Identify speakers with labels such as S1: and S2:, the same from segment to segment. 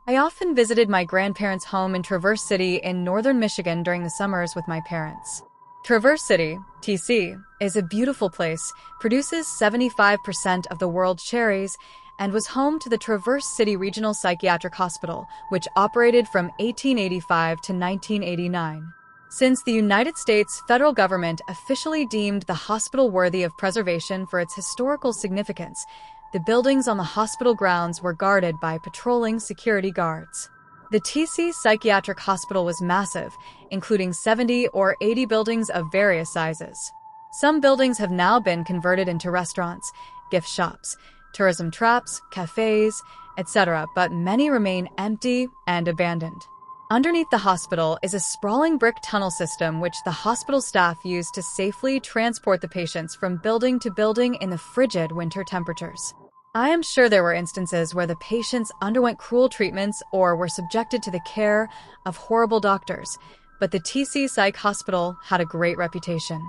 S1: I often visited my grandparents' home in Traverse City in northern Michigan during the summers with my parents. Traverse City, TC, is a beautiful place, produces 75% of the world's cherries, and was home to the Traverse City Regional Psychiatric Hospital, which operated from 1885 to 1989. Since the United States federal government officially deemed the hospital worthy of preservation for its historical significance, the buildings on the hospital grounds were guarded by patrolling security guards. The TC Psychiatric Hospital was massive, including 70 or 80 buildings of various sizes. Some buildings have now been converted into restaurants, gift shops, tourism traps, cafes, etc., but many remain empty and abandoned. Underneath the hospital is a sprawling brick tunnel system which the hospital staff use to safely transport the patients from building to building in the frigid winter temperatures. I am sure there were instances where the patients underwent cruel treatments or were subjected to the care of horrible doctors, but the TC Psych Hospital had a great reputation.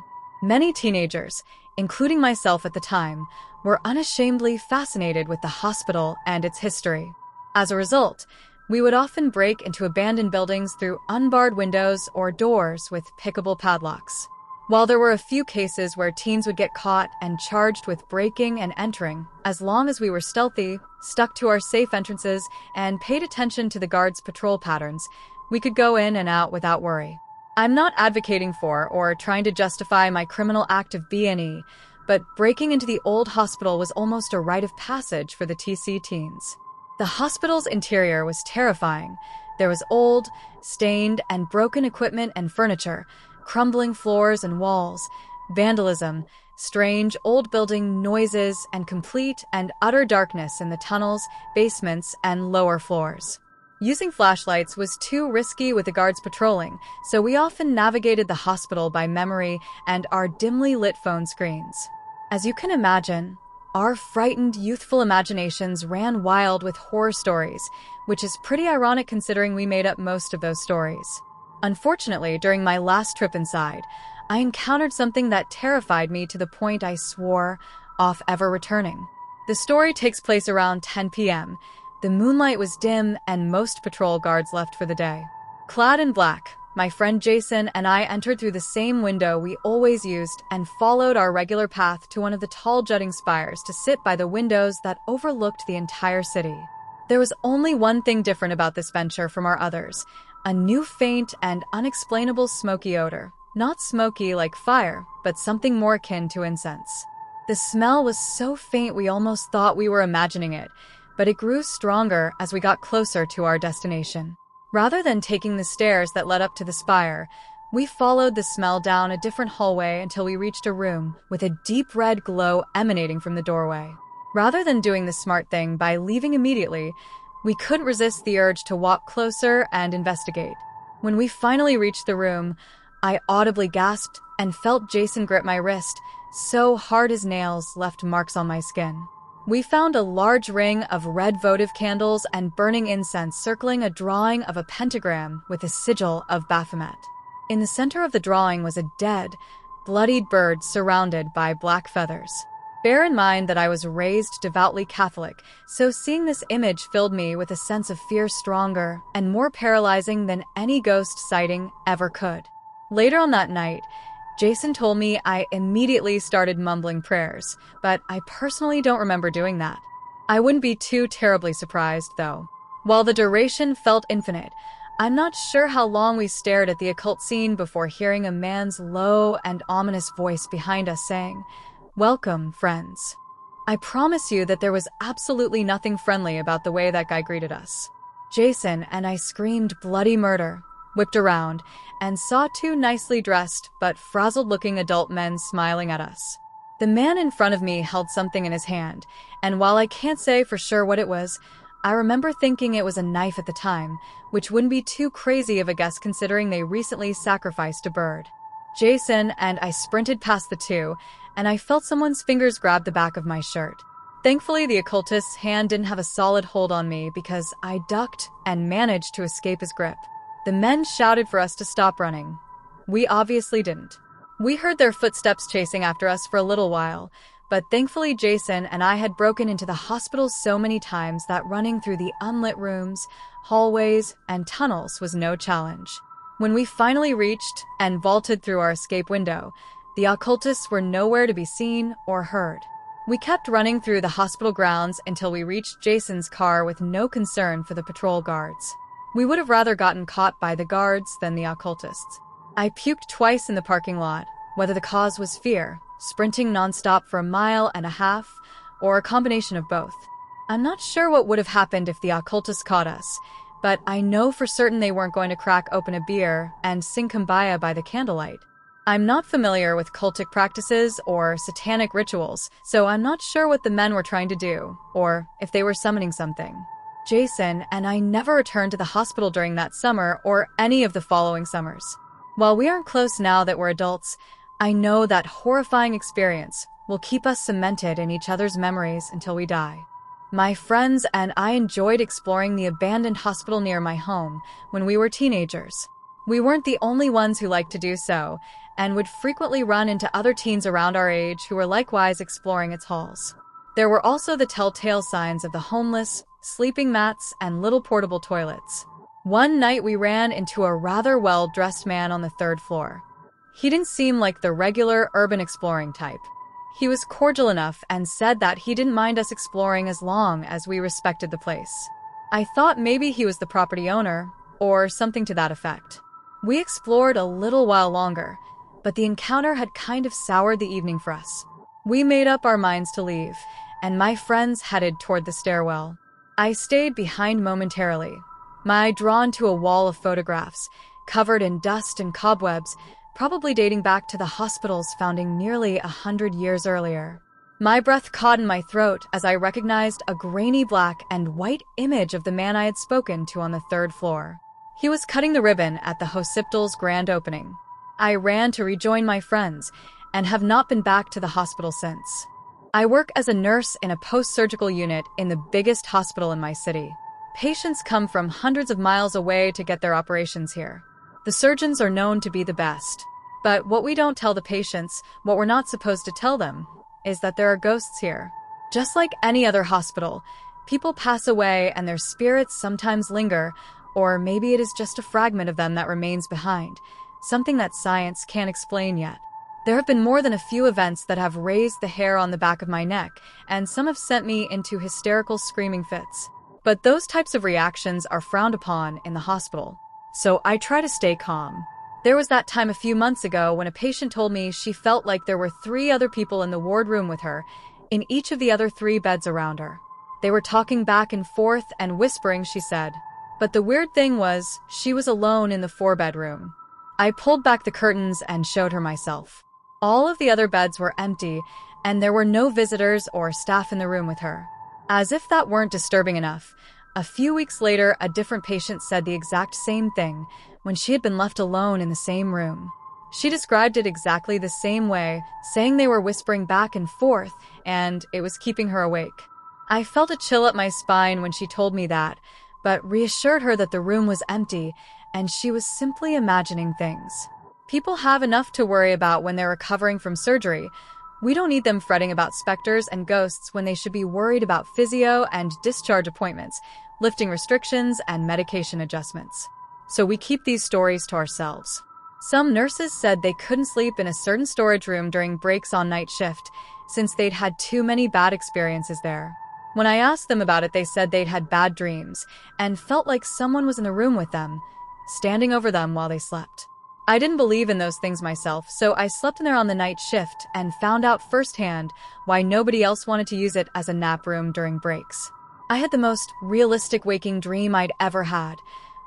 S1: Many teenagers, including myself at the time, were unashamedly fascinated with the hospital and its history. As a result, we would often break into abandoned buildings through unbarred windows or doors with pickable padlocks. While there were a few cases where teens would get caught and charged with breaking and entering, as long as we were stealthy, stuck to our safe entrances, and paid attention to the guards' patrol patterns, we could go in and out without worry. I'm not advocating for or trying to justify my criminal act of B&E, but breaking into the old hospital was almost a rite of passage for the TC teens. The hospital's interior was terrifying. There was old, stained, and broken equipment and furniture, crumbling floors and walls, vandalism, strange old building noises, and complete and utter darkness in the tunnels, basements, and lower floors. Using flashlights was too risky with the guards patrolling, so we often navigated the hospital by memory and our dimly lit phone screens. As you can imagine, our frightened, youthful imaginations ran wild with horror stories, which is pretty ironic considering we made up most of those stories. Unfortunately, during my last trip inside, I encountered something that terrified me to the point I swore off ever returning. The story takes place around 10 p.m. The moonlight was dim and most patrol guards left for the day. Clad in black, my friend Jason and I entered through the same window we always used and followed our regular path to one of the tall jutting spires to sit by the windows that overlooked the entire city. There was only one thing different about this venture from our others: a new faint and unexplainable smoky odor. Not smoky like fire, but something more akin to incense. The smell was so faint we almost thought we were imagining it, but it grew stronger as we got closer to our destination. Rather than taking the stairs that led up to the spire, we followed the smell down a different hallway until we reached a room with a deep red glow emanating from the doorway. Rather than doing the smart thing by leaving immediately, we couldn't resist the urge to walk closer and investigate. When we finally reached the room, I audibly gasped and felt Jason grip my wrist so hard his nails left marks on my skin. We found a large ring of red votive candles and burning incense circling a drawing of a pentagram with a sigil of Baphomet. In the center of the drawing was a dead, bloodied bird surrounded by black feathers. Bear in mind that I was raised devoutly Catholic, so seeing this image filled me with a sense of fear stronger and more paralyzing than any ghost sighting ever could. Later on that night, Jason told me I immediately started mumbling prayers, but I personally don't remember doing that. I wouldn't be too terribly surprised, though. While the duration felt infinite, I'm not sure how long we stared at the occult scene before hearing a man's low and ominous voice behind us saying, "Welcome, friends." I promise you that there was absolutely nothing friendly about the way that guy greeted us. Jason and I screamed bloody murder, whipped around, and saw two nicely dressed but frazzled-looking adult men smiling at us. The man in front of me held something in his hand, and while I can't say for sure what it was, I remember thinking it was a knife at the time, which wouldn't be too crazy of a guess considering they recently sacrificed a bird. Jason and I sprinted past the two, and I felt someone's fingers grab the back of my shirt. Thankfully, the occultist's hand didn't have a solid hold on me because I ducked and managed to escape his grip. The men shouted for us to stop running. We obviously didn't. We heard their footsteps chasing after us for a little while, but thankfully Jason and I had broken into the hospital so many times that running through the unlit rooms, hallways, and tunnels was no challenge. When we finally reached and vaulted through our escape window, the occultists were nowhere to be seen or heard. We kept running through the hospital grounds until we reached Jason's car with no concern for the patrol guards. We would have rather gotten caught by the guards than the occultists. I puked twice in the parking lot, whether the cause was fear, sprinting nonstop for 1.5 miles, or a combination of both. I'm not sure what would have happened if the occultists caught us, but I know for certain they weren't going to crack open a beer and sing Kumbaya by the candlelight. I'm not familiar with cultic practices or satanic rituals, so I'm not sure what the men were trying to do, or if they were summoning something. Jason and I never returned to the hospital during that summer or any of the following summers. While we aren't close now that we're adults, I know that horrifying experience will keep us cemented in each other's memories until we die. My friends and I enjoyed exploring the abandoned hospital near my home when we were teenagers. We weren't the only ones who liked to do so, and would frequently run into other teens around our age who were likewise exploring its halls. There were also the telltale signs of the homeless, sleeping mats, and little portable toilets. One night we ran into a rather well-dressed man on the 3rd floor. He didn't seem like the regular urban exploring type. He was cordial enough and said that he didn't mind us exploring as long as we respected the place. I thought maybe he was the property owner, or something to that effect. We explored a little while longer, but the encounter had kind of soured the evening for us. We made up our minds to leave, and my friends headed toward the stairwell. I stayed behind momentarily, my eye drawn to a wall of photographs, covered in dust and cobwebs, probably dating back to the hospital's founding nearly 100 years earlier. My breath caught in my throat as I recognized a grainy black and white image of the man I had spoken to on the 3rd floor. He was cutting the ribbon at the hospital's grand opening. I ran to rejoin my friends and have not been back to the hospital since. I work as a nurse in a post-surgical unit in the biggest hospital in my city. Patients come from hundreds of miles away to get their operations here. The surgeons are known to be the best. But what we don't tell the patients, what we're not supposed to tell them, is that there are ghosts here. Just like any other hospital, people pass away and their spirits sometimes linger, or maybe it is just a fragment of them that remains behind, something that science can't explain yet. There have been more than a few events that have raised the hair on the back of my neck, and some have sent me into hysterical screaming fits. But those types of reactions are frowned upon in the hospital, so I try to stay calm. There was that time a few months ago when a patient told me she felt like there were 3 other people in the ward room with her, in each of the other 3 beds around her. They were talking back and forth and whispering, she said. But the weird thing was, she was alone in the 4-bedroom. I pulled back the curtains and showed her myself. All of the other beds were empty, and there were no visitors or staff in the room with her. As if that weren't disturbing enough, a few weeks later, a different patient said the exact same thing when she had been left alone in the same room. She described it exactly the same way, saying they were whispering back and forth, and it was keeping her awake. I felt a chill up my spine when she told me that, but reassured her that the room was empty, and she was simply imagining things. People have enough to worry about when they're recovering from surgery. We don't need them fretting about specters and ghosts when they should be worried about physio and discharge appointments, lifting restrictions, and medication adjustments. So we keep these stories to ourselves. Some nurses said they couldn't sleep in a certain storage room during breaks on night shift, since they'd had too many bad experiences there. When I asked them about it, they said they'd had bad dreams, and felt like someone was in the room with them, standing over them while they slept. I didn't believe in those things myself, so I slept in there on the night shift and found out firsthand why nobody else wanted to use it as a nap room during breaks. I had the most realistic waking dream I'd ever had,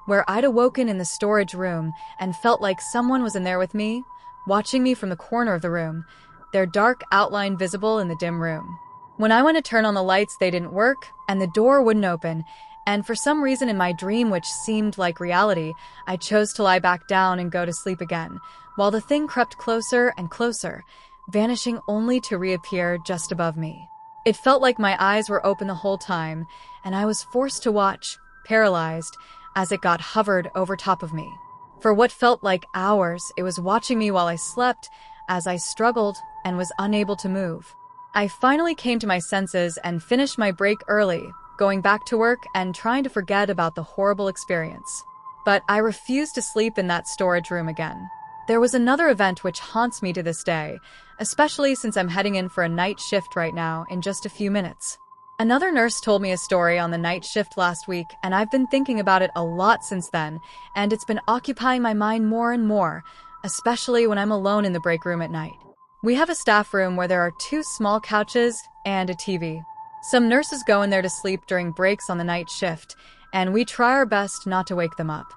S1: where I'd awoken in the storage room and felt like someone was in there with me, watching me from the corner of the room, their dark outline visible in the dim room. When I went to turn on the lights, they didn't work, and the door wouldn't open, and for some reason in my dream, which seemed like reality, I chose to lie back down and go to sleep again, while the thing crept closer and closer, vanishing only to reappear just above me. It felt like my eyes were open the whole time, and I was forced to watch, paralyzed, as it got hovered over top of me. For what felt like hours, it was watching me while I slept, as I struggled and was unable to move. I finally came to my senses and finished my break early, going back to work and trying to forget about the horrible experience. But I refused to sleep in that storage room again. There was another event which haunts me to this day, especially since I'm heading in for a night shift right now in just a few minutes. Another nurse told me a story on the night shift last week, and I've been thinking about it a lot since then, and it's been occupying my mind more and more, especially when I'm alone in the break room at night. We have a staff room where there are 2 small couches and a TV. Some nurses go in there to sleep during breaks on the night shift, and we try our best not to wake them up.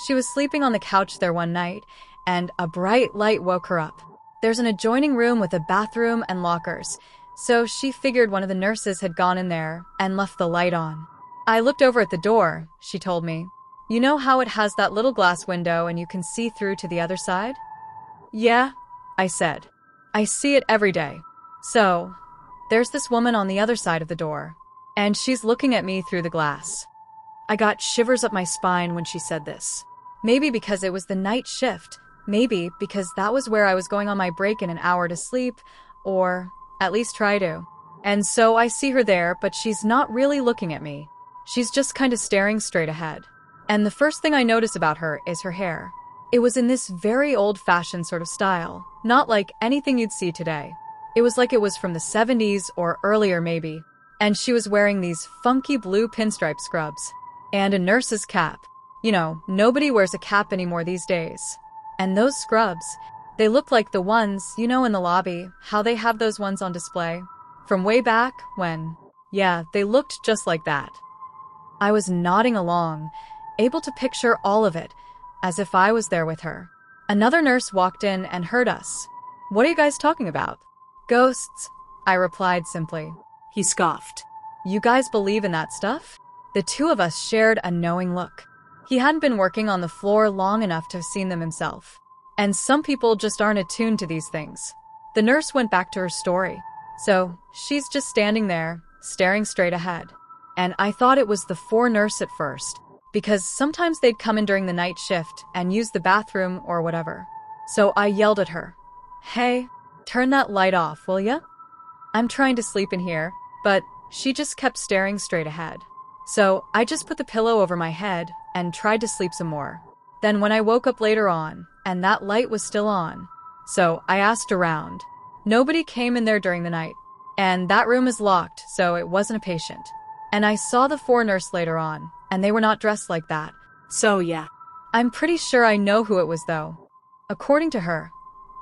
S1: She was sleeping on the couch there one night, and a bright light woke her up. There's an adjoining room with a bathroom and lockers, so she figured one of the nurses had gone in there and left the light on. I looked over at the door, she told me. You know how it has that little glass window and you can see through to the other side? Yeah, I said. I see it every day. So, there's this woman on the other side of the door, and she's looking at me through the glass. I got shivers up my spine when she said this. Maybe because it was the night shift, maybe because that was where I was going on my break in an hour to sleep, or at least try to. And so I see her there, but she's not really looking at me. She's just kind of staring straight ahead. And the first thing I notice about her is her hair. It was in this very old-fashioned sort of style, not like anything you'd see today. It was like it was from the 70s or earlier maybe. And she was wearing these funky blue pinstripe scrubs. And a nurse's cap. You know, nobody wears a cap anymore these days. And those scrubs, they looked like the ones, you know, in the lobby, how they have those ones on display. From way back when, yeah, they looked just like that. I was nodding along, able to picture all of it, as if I was there with her. Another nurse walked in and heard us. What are you guys talking about? Ghosts, I replied simply.
S2: He scoffed.
S1: You guys believe in that stuff? The 2 of us shared a knowing look. He hadn't been working on the floor long enough to have seen them himself. And some people just aren't attuned to these things. The nurse went back to her story. So, she's just standing there, staring straight ahead. And I thought it was the 4 nurse at first, because sometimes they'd come in during the night shift and use the bathroom or whatever. So I yelled at her, "Hey, turn that light off, will ya? I'm trying to sleep in here," but she just kept staring straight ahead. So I just put the pillow over my head and tried to sleep some more. Then when I woke up later on, and that light was still on, so I asked around. Nobody came in there during the night, and that room is locked, so it wasn't a patient. And I saw the 4 nurse later on, and they were not dressed like that.
S2: So yeah.
S1: I'm pretty sure I know who it was though. According to her,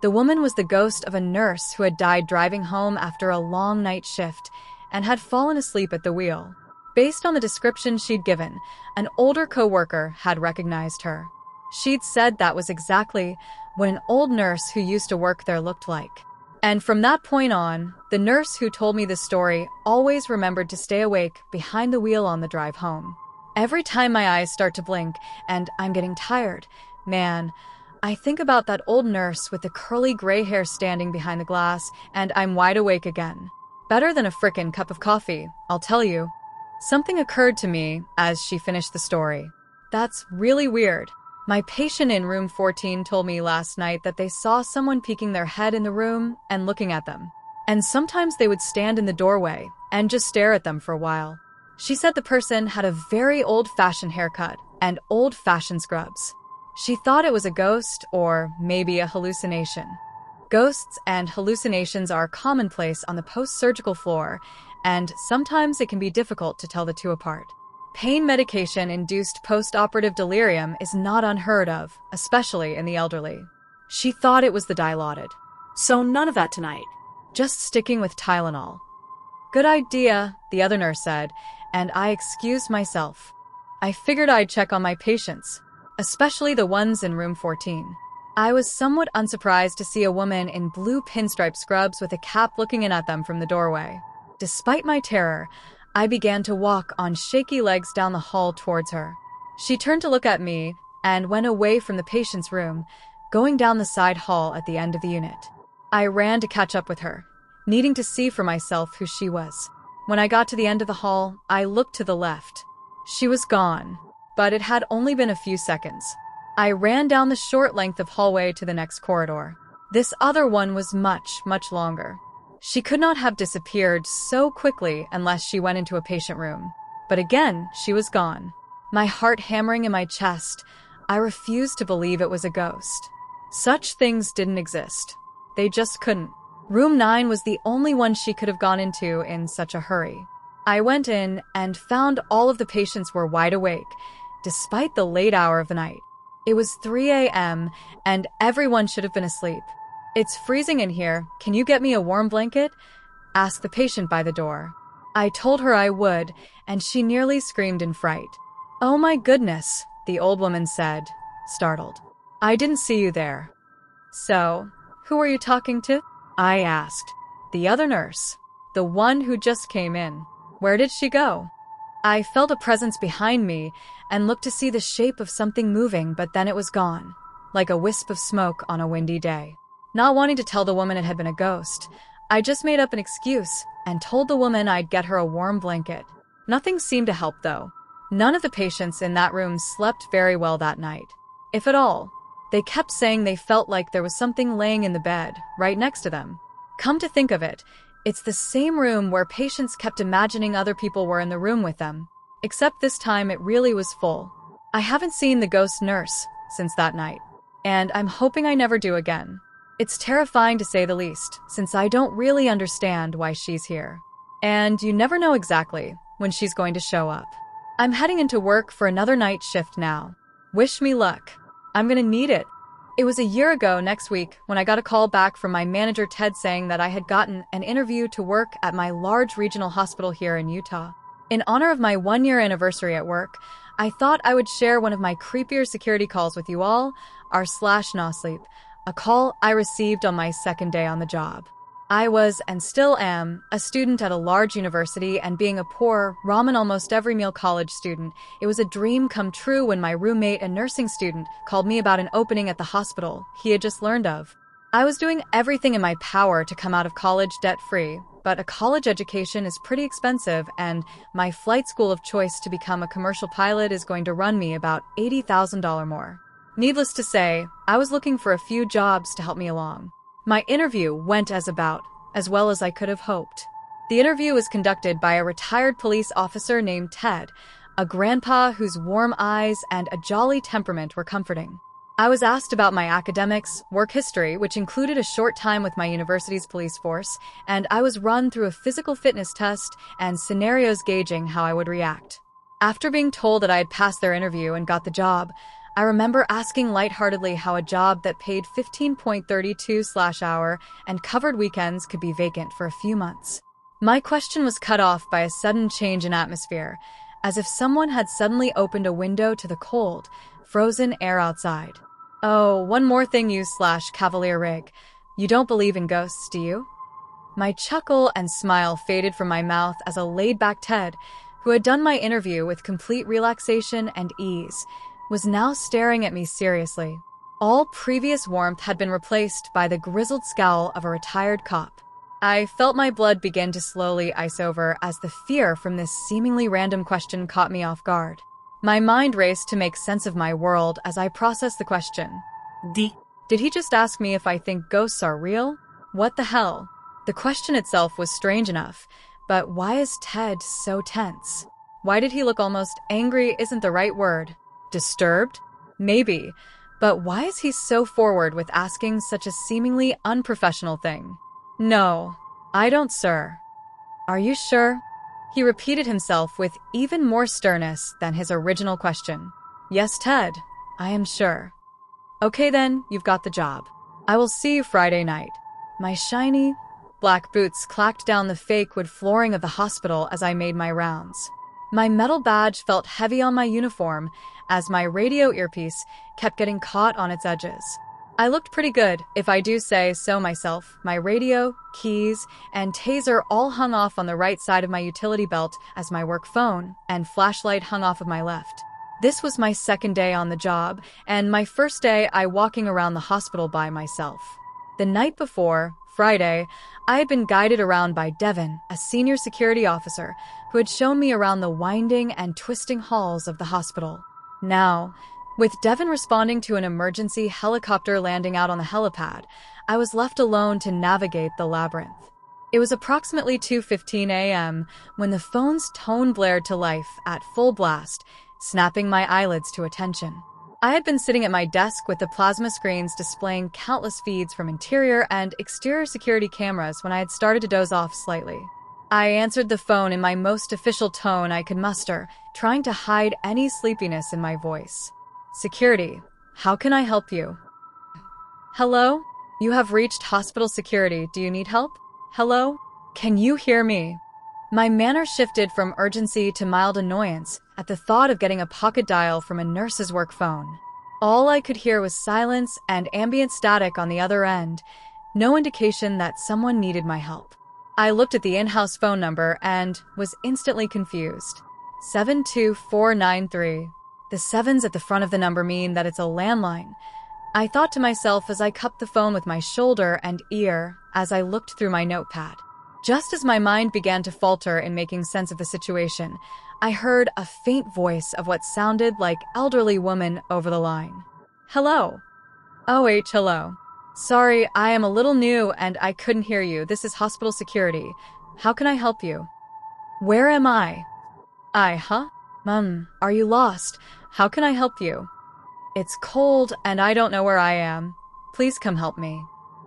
S1: the woman was the ghost of a nurse who had died driving home after a long night shift and had fallen asleep at the wheel. Based on the description she'd given, an older co-worker had recognized her. She'd said that was exactly what an old nurse who used to work there looked like. And from that point on, the nurse who told me this story always remembered to stay awake behind the wheel on the drive home. Every time my eyes start to blink and I'm getting tired, man, I think about that old nurse with the curly gray hair standing behind the glass, and I'm wide awake again. Better than a frickin' cup of coffee, I'll tell you. Something occurred to me as she finished the story. That's really weird. My patient in room 14 told me last night that they saw someone peeking their head in the room and looking at them. And sometimes they would stand in the doorway and just stare at them for a while. She said the person had a very old-fashioned haircut and old-fashioned scrubs. She thought it was a ghost or maybe a hallucination. Ghosts and hallucinations are commonplace on the post-surgical floor, and sometimes it can be difficult to tell the 2 apart. Pain medication-induced post-operative delirium is not unheard of, especially in the elderly. She thought it was the Dilaudid.
S2: So none of that tonight.
S1: Just sticking with Tylenol. Good idea, the other nurse said, and I excused myself. I figured I'd check on my patients, especially the ones in room 14. I was somewhat unsurprised to see a woman in blue pinstripe scrubs with a cap looking in at them from the doorway. Despite my terror, I began to walk on shaky legs down the hall towards her. She turned to look at me and went away from the patient's room, going down the side hall at the end of the unit. I ran to catch up with her, needing to see for myself who she was. When I got to the end of the hall, I looked to the left. She was gone, but it had only been a few seconds. I ran down the short length of hallway to the next corridor. This other one was much, much longer. She could not have disappeared so quickly unless she went into a patient room. But again, she was gone. My heart hammering in my chest, I refused to believe it was a ghost. Such things didn't exist. They just couldn't. Room 9 was the only one she could have gone into in such a hurry. I went in and found all of the patients were wide awake, despite the late hour of the night. It was 3 a.m., and everyone should have been asleep. "It's freezing in here. Can you get me a warm blanket?" asked the patient by the door. I told her I would, and she nearly screamed in fright. "Oh my goodness," the old woman said, startled. "I didn't see you there." "So, who are you talking to?" I asked. "The other nurse. The one who just came in. Where did she go?" I felt a presence behind me and looked to see the shape of something moving, but then it was gone, like a wisp of smoke on a windy day. Not wanting to tell the woman it had been a ghost, I just made up an excuse and told the woman I'd get her a warm blanket. Nothing seemed to help, though. None of the patients in that room slept very well that night, if at all. They kept saying they felt like there was something laying in the bed, right next to them. Come to think of it, it's the same room where patients kept imagining other people were in the room with them. Except this time it really was full. I haven't seen the ghost nurse since that night, and I'm hoping I never do again. It's terrifying to say the least, since I don't really understand why she's here. And you never know exactly when she's going to show up. I'm heading into work for another night shift now. Wish me luck. I'm gonna need it. It was a year ago next week when I got a call back from my manager Ted saying that I had gotten an interview to work at my large regional hospital here in Utah. In honor of my 1-year anniversary at work, I thought I would share one of my creepier security calls with you all, r/no sleep, a call I received on my second day on the job. I was, and still am, a student at a large university, and being a poor, ramen almost every meal college student, it was a dream come true when my roommate, a nursing student, called me about an opening at the hospital he had just learned of. I was doing everything in my power to come out of college debt-free, but a college education is pretty expensive, and my flight school of choice to become a commercial pilot is going to run me about $80,000 more. Needless to say, I was looking for a few jobs to help me along. My interview went as well as I could have hoped. The interview was conducted by a retired police officer named Ted, a grandpa whose warm eyes and a jolly temperament were comforting. I was asked about my academics, work history, which included a short time with my university's police force, and I was run through a physical fitness test and scenarios gauging how I would react. After being told that I had passed their interview and got the job, I remember asking lightheartedly how a job that paid $15.32/hour and covered weekends could be vacant for a few months. My question was cut off by a sudden change in atmosphere, as if someone had suddenly opened a window to the cold, frozen air outside. "Oh, one more thing, you/CavalierRigg. You don't believe in ghosts, do you?" My chuckle and smile faded from my mouth as a laid-back Ted, who had done my interview with complete relaxation and ease, was now staring at me seriously. All previous warmth had been replaced by the grizzled scowl of a retired cop. I felt my blood begin to slowly ice over as the fear from this seemingly random question caught me off guard. My mind raced to make sense of my world as I processed the question. Did he just ask me if I think ghosts are real? What the hell? The question itself was strange enough, but why is Ted so tense? Why did he look almost angry isn't the right word. Disturbed? Maybe. But why is he so forward with asking such a seemingly unprofessional thing? "No, I don't, sir." "Are you sure?" He repeated himself with even more sternness than his original question. "Yes, Ted, I am sure." "Okay then, you've got the job. I will see you Friday night." My shiny, black boots clacked down the fake wood flooring of the hospital as I made my rounds. My metal badge felt heavy on my uniform as my radio earpiece kept getting caught on its edges. I looked pretty good, if I do say so myself. My radio, keys, and taser all hung off on the right side of my utility belt as my work phone and flashlight hung off of my left. This was my second day on the job, and my first day I walking around the hospital by myself. The night before, Friday, I had been guided around by Devin, a senior security officer, who had shown me around the winding and twisting halls of the hospital. Now, with Devin responding to an emergency helicopter landing out on the helipad, I was left alone to navigate the labyrinth. It was approximately 2:15 a.m. when the phone's tone blared to life at full blast, snapping my eyelids to attention. I had been sitting at my desk with the plasma screens displaying countless feeds from interior and exterior security cameras when I had started to doze off slightly. I answered the phone in my most official tone I could muster, trying to hide any sleepiness in my voice. Security, how can I help you? Hello? You have reached hospital security. Do you need help? Hello? Can you hear me? My manner shifted from urgency to mild annoyance at the thought of getting a pocket dial from a nurse's work phone. All I could hear was silence and ambient static on the other end, no indication that someone needed my help. I looked at the in-house phone number and was instantly confused. 72493. The sevens at the front of the number mean that it's a landline. I thought to myself as I cupped the phone with my shoulder and ear as I looked through my notepad. Just as my mind began to falter in making sense of the situation, I heard a faint voice of what sounded like elderly woman over the line. Hello. Hello. Sorry, I am a little new and I couldn't hear you. This is hospital security. How can I help you? Where am I? Are you lost? How can I help you? It's cold and I don't know where I am. Please come help me.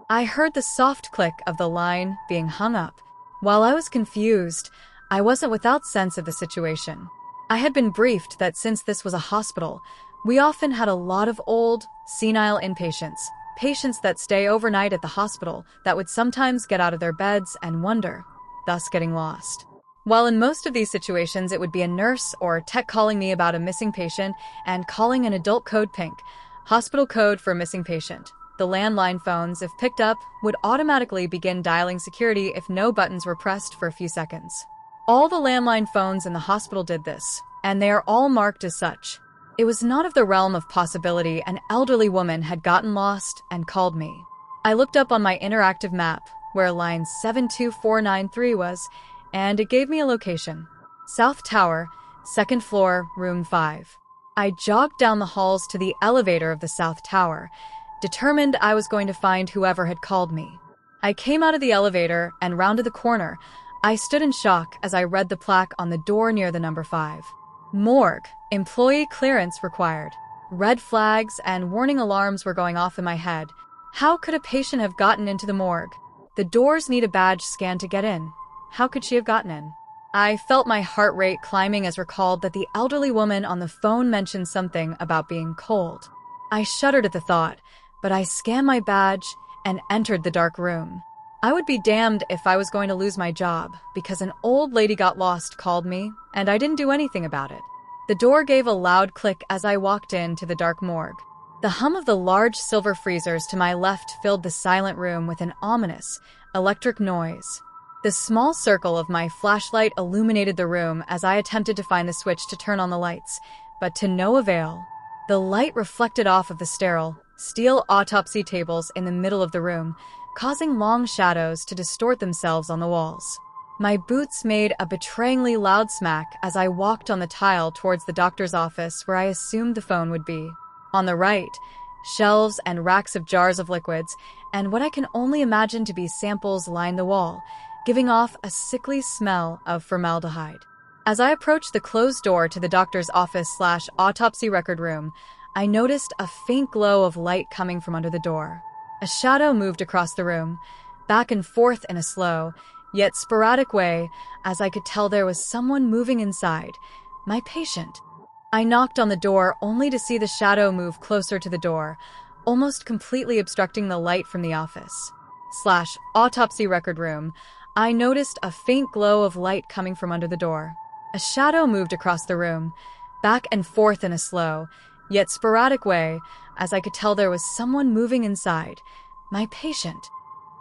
S1: I heard the soft click of the line being hung up. While I was confused, I wasn't without sense of the situation. I had been briefed that since this was a hospital, we often had a lot of old, senile inpatients, patients that stay overnight at the hospital that would sometimes get out of their beds and wander, thus getting lost. While in most of these situations it would be a nurse or tech calling me about a missing patient and calling an adult code pink, hospital code for a missing patient. The landline phones, if picked up, would automatically begin dialing security if no buttons were pressed for a few seconds. All the landline phones in the hospital did this, and they are all marked as such. It was not of the realm of possibility an elderly woman had gotten lost and called me. I looked up on my interactive map where line 72493 was, and it gave me a location. South Tower, 2nd floor, room 5. I jogged down the halls to the elevator of the South Tower, determined I was going to find whoever had called me. I came out of the elevator and rounded the corner. I stood in shock as I read the plaque on the door near the number 5. Morgue, employee clearance required. Red flags and warning alarms were going off in my head. How could a patient have gotten into the morgue? The doors need a badge scan to get in. How could she have gotten in? I felt my heart rate climbing as recalled that the elderly woman on the phone mentioned something about being cold. I shuddered at the thought, but I scanned my badge and entered the dark room. I would be damned if I was going to lose my job because an old lady got lost called me, and I didn't do anything about it. The door gave a loud click as I walked into the dark morgue. The hum of the large silver freezers to my left filled the silent room with an ominous, electric noise. The small circle of my flashlight illuminated the room as I attempted to find the switch to turn on the lights, but to no avail. The light reflected off of the sterile, steel autopsy tables in the middle of the room, causing long shadows to distort themselves on the walls. My boots made a betrayingly loud smack as I walked on the tile towards the doctor's office where I assumed the phone would be. On the right, shelves and racks of jars of liquids, and what I can only imagine to be samples lined the wall, giving off a sickly smell of formaldehyde. As I approached the closed door to the doctor's office/autopsy record room, I noticed a faint glow of light coming from under the door. A shadow moved across the room, back and forth in a slow, yet sporadic way, as I could tell there was someone moving inside, my patient. I knocked on the door only to see the shadow move closer to the door, almost completely obstructing the light from the office/autopsy record room. I noticed a faint glow of light coming from under the door. A shadow moved across the room, back and forth in a slow, yet sporadic way, as I could tell there was someone moving inside, my patient.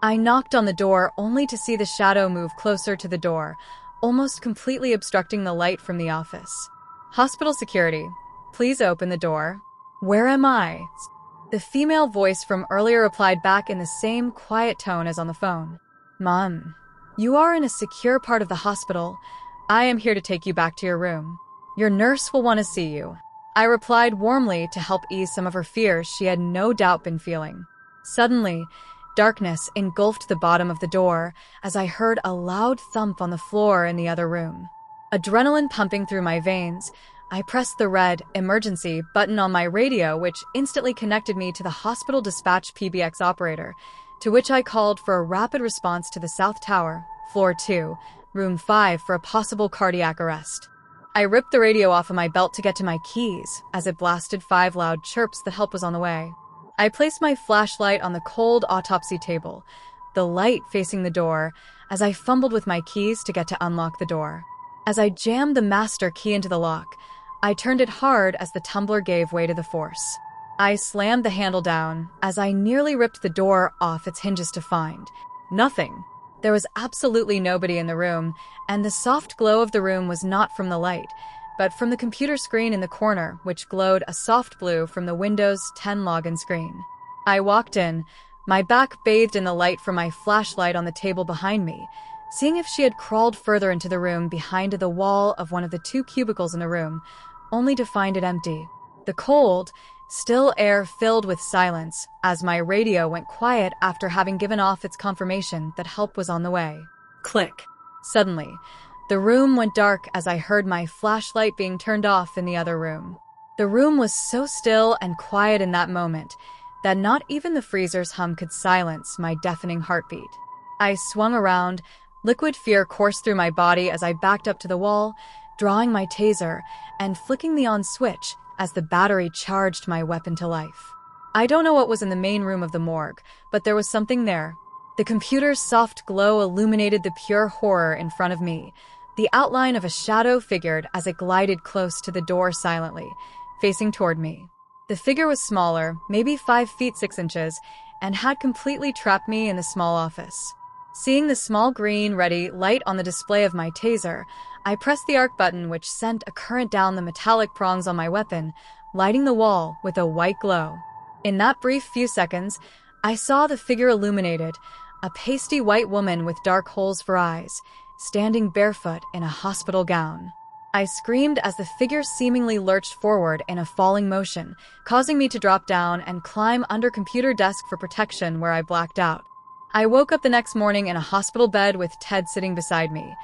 S1: I knocked on the door only to see the shadow move closer to the door, almost completely obstructing the light from the office. Hospital security, please open the door. Where am I? The female voice from earlier replied back in the same quiet tone as on the phone. Mom, you are in a secure part of the hospital. I am here to take you back to your room. Your nurse will want to see you. I replied warmly to help ease some of her fears she had no doubt been feeling. Suddenly, Darkness engulfed the bottom of the door as I heard a loud thump on the floor in the other room. Adrenaline pumping through my veins, I pressed the red emergency button on my radio, which instantly connected me to the hospital dispatch PBX operator, to which I called for a rapid response to the South Tower, Floor 2, Room 5 for a possible cardiac arrest. I ripped the radio off of my belt to get to my keys as it blasted 5 loud chirps that help was on the way. I placed my flashlight on the cold autopsy table, the light facing the door, as I fumbled with my keys to get to unlock the door. As I jammed the master key into the lock, I turned it hard as the tumbler gave way to the force. I slammed the handle down as I nearly ripped the door off its hinges to find nothing. There was absolutely nobody in the room, and the soft glow of the room was not from the light, but from the computer screen in the corner, which glowed a soft blue from the Windows 10 login screen. I walked in, my back bathed in the light from my flashlight on the table behind me, seeing if she had crawled further into the room behind the wall of one of the 2 cubicles in the room, only to find it empty. The cold, still air filled with silence as my radio went quiet after having given off its confirmation that help was on the way.
S2: Click.
S1: Suddenly, the room went dark as I heard my flashlight being turned off in the other room. The room was so still and quiet in that moment that not even the freezer's hum could silence my deafening heartbeat. I swung around, liquid fear coursed through my body as I backed up to the wall, drawing my taser and flicking the on switch as the battery charged my weapon to life. I don't know what was in the main room of the morgue, but there was something there. The computer's soft glow illuminated the pure horror in front of me. The outline of a shadow figured as it glided close to the door silently, facing toward me. The figure was smaller, maybe 5 feet 6 inches, and had completely trapped me in the small office. Seeing the small green ready light on the display of my taser, I pressed the arc button, which sent a current down the metallic prongs on my weapon, lighting the wall with a white glow. In that brief few seconds, I saw the figure illuminated, a pasty white woman with dark holes for eyes, standing barefoot in a hospital gown. I screamed as the figure seemingly lurched forward in a falling motion, causing me to drop down and climb under computer desk for protection where I blacked out. I woke up the next morning in a hospital bed with Ted sitting beside me,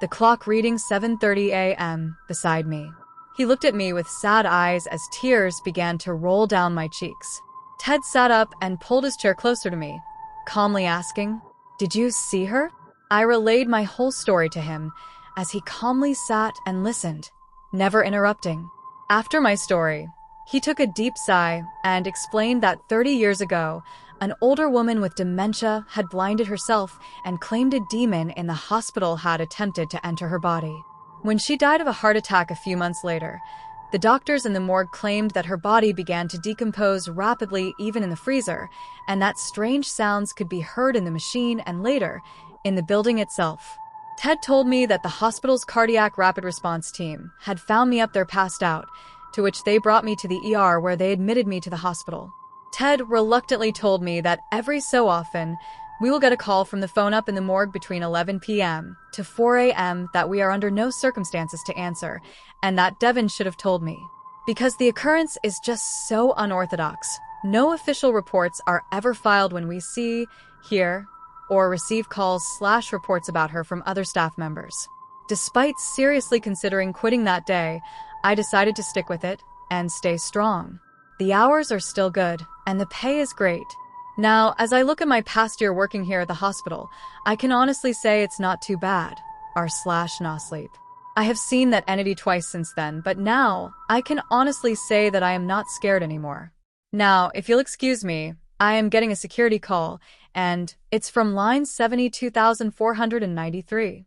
S1: the clock reading 7:30 a.m. beside me. He looked at me with sad eyes as tears began to roll down my cheeks. Ted sat up and pulled his chair closer to me, calmly asking, "Did you see her?" I relayed my whole story to him as he calmly sat and listened, never interrupting. After my story, he took a deep sigh and explained that 30 years ago, an older woman with dementia had blinded herself and claimed a demon in the hospital had attempted to enter her body. When she died of a heart attack a few months later, the doctors in the morgue claimed that her body began to decompose rapidly even in the freezer, and that strange sounds could be heard in the machine and later, in the building itself. Ted told me that the hospital's cardiac rapid response team had found me up there passed out, to which they brought me to the ER where they admitted me to the hospital. Ted reluctantly told me that every so often, we will get a call from the phone up in the morgue between 11 p.m. to 4 a.m. that we are under no circumstances to answer, and that Devin should have told me. Because the occurrence is just so unorthodox, no official reports are ever filed when we see, hear, or receive calls/reports about her from other staff members. Despite seriously considering quitting that day, I decided to stick with it and stay strong. The hours are still good, and the pay is great. Now, as I look at my past year working here at the hospital, I can honestly say it's not too bad, r/no sleep. I have seen that entity twice since then, but now I can honestly say that I am not scared anymore. Now, if you'll excuse me, I am getting a security call, and it's from line 72493.